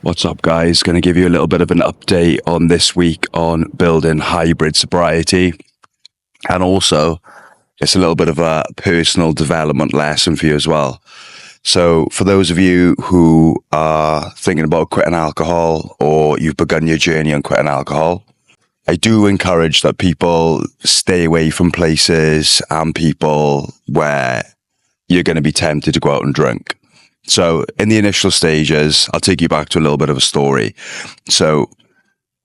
What's up, guys? Going to give you a little bit of an update on this week on building hybrid sobriety. And also, it's a little bit of a personal development lesson for you as well. So for those of you who are thinking about quitting alcohol or you've begun your journey on quitting alcohol, I do encourage that people stay away from places and people where you're going to be tempted to go out and drink. So in the initial stages, I'll take you back to a little bit of a story. So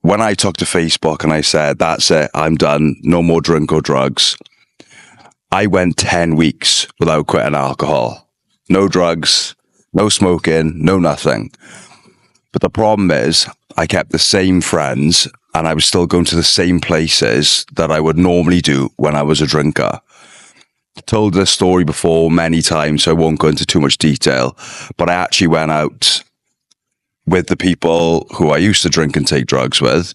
when I talked to Facebook and I said, that's it, I'm done, no more drink or drugs, I went 10 weeks without quitting alcohol. No drugs, no smoking, no nothing. But the problem is I kept the same friends and I was still going to the same places that I would normally do when I was a drinker. Told this story before many times, so I won't go into too much detail, but I actually went out with the people who I used to drink and take drugs with,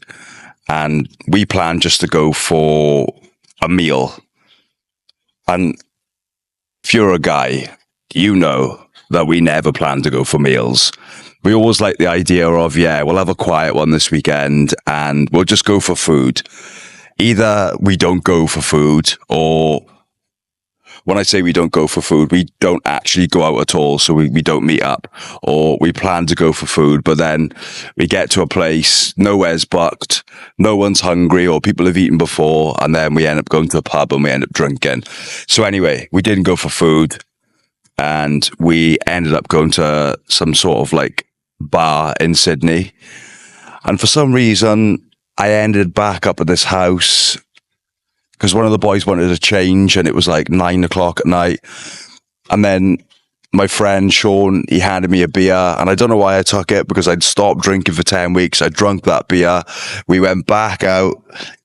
and we planned just to go for a meal. And if you're a guy, you know that we never plan to go for meals. We always like the idea of, we'll have a quiet one this weekend and we'll just go for food. Either we don't go for food, or when I say we don't go for food, we don't actually go out at all. So we don't meet up, or we plan to go for food, but then we get to a place, nowhere's booked, no one's hungry, or people have eaten before, and then we end up going to a pub and we end up drinking. So anyway, we didn't go for food, and we ended up going to some sort of like bar in Sydney. And for some reason, I ended back up at this house because one of the boys wanted to change, and it was like 9 o'clock at night. And then my friend Sean, he handed me a beer, and I don't know why I took it, because I'd stopped drinking for 10 weeks. I drunk that beer. We went back out,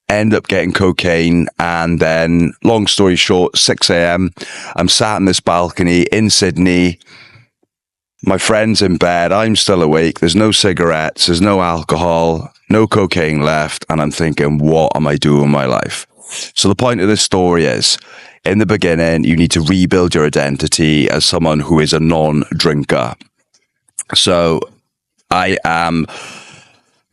ended up getting cocaine. And then, long story short, 6 a.m., I'm sat in this balcony in Sydney. My friend's in bed. I'm still awake. There's no cigarettes. There's no alcohol, no cocaine left. And I'm thinking, what am I doing with my life? So the point of this story is, in the beginning, you need to rebuild your identity as someone who is a non-drinker. So I am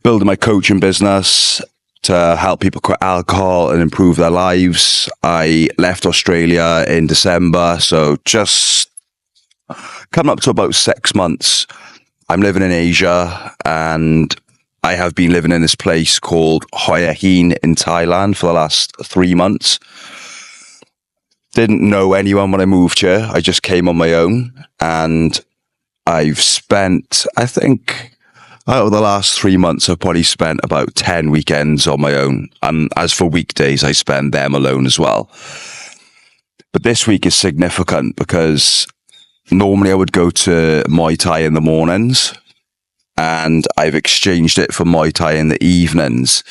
building my coaching business to help people quit alcohol and improve their lives. I left Australia in December, so just coming up to about 6 months. I'm living in Asia, and I have been living in this place called Hoi Hin in Thailand for the last 3 months. Didn't know anyone when I moved here. I just came on my own, and I've spent, I think, out of the last 3 months, I've probably spent about 10 weekends on my own. And as for weekdays, I spend them alone as well. But this week is significant because normally I would go to Muay Thai in the mornings, and I've exchanged it for Muay Thai in the evenings.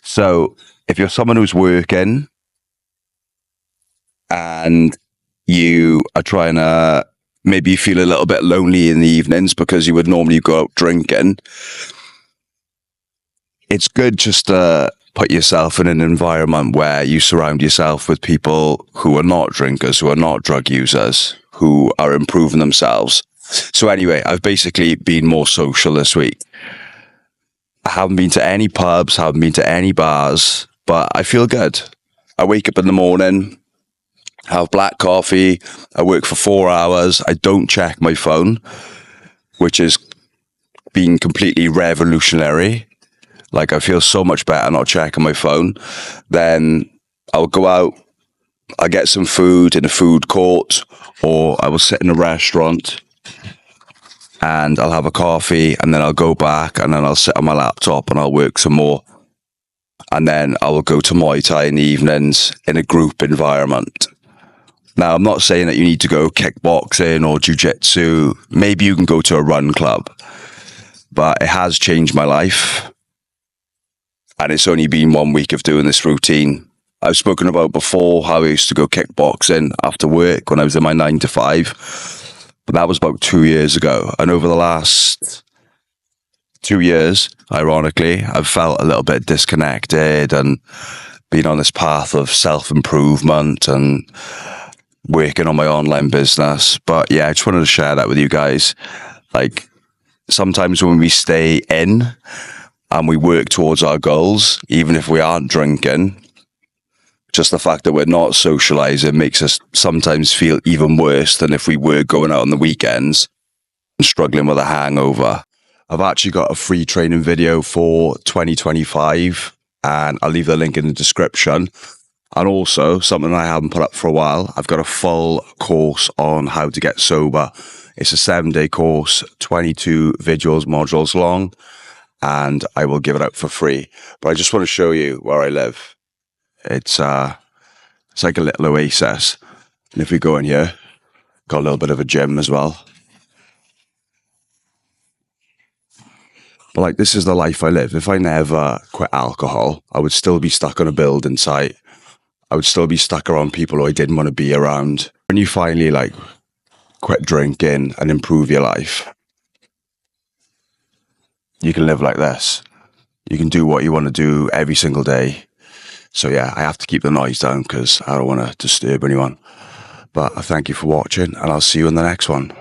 So if you're someone who's working and you are trying to, maybe you feel a little bit lonely in the evenings because you would normally go out drinking, it's good just to put yourself in an environment where you surround yourself with people who are not drinkers, who are not drug users, who are improving themselves. So anyway, I've basically been more social this week. I haven't been to any pubs, haven't been to any bars, but I feel good. I wake up in the morning, have black coffee, I work for 4 hours, I don't check my phone, which has been completely revolutionary. Like, I feel so much better not checking my phone. Then I'll go out, I'll get some food in a food court, or I will sit in a restaurant and I'll have a coffee, and then I'll go back and then I'll sit on my laptop and I'll work some more. And then I will go to Muay Thai in the evenings in a group environment. Now, I'm not saying that you need to go kickboxing or jiu-jitsu. Maybe you can go to a run club. But it has changed my life. And it's only been 1 week of doing this routine. I've spoken about before how I used to go kickboxing after work when I was in my 9 to 5. But that was about 2 years ago. And over the last 2 years, ironically, I've felt a little bit disconnected and been on this path of self-improvement and working on my online business. But yeah, I just wanted to share that with you guys. Like, sometimes when we stay in and we work towards our goals, even if we aren't drinking, just the fact that we're not socializing makes us sometimes feel even worse than if we were going out on the weekends and struggling with a hangover. I've actually got a free training video for 2025, and I'll leave the link in the description. And also, something I haven't put up for a while, I've got a full course on how to get sober. It's a 7-day course, 22 videos, modules long, and I will give it out for free. But I just want to show you where I live. It's like a little oasis. And if we go in here, got a little bit of a gym as well. But like, this is the life I live. If I never quit alcohol, I would still be stuck on a building site. I would still be stuck around people who I didn't want to be around. When you finally like quit drinking and improve your life, you can live like this. You can do what you want to do every single day. So yeah, I have to keep the noise down because I don't want to disturb anyone. But I thank you for watching, and I'll see you in the next one.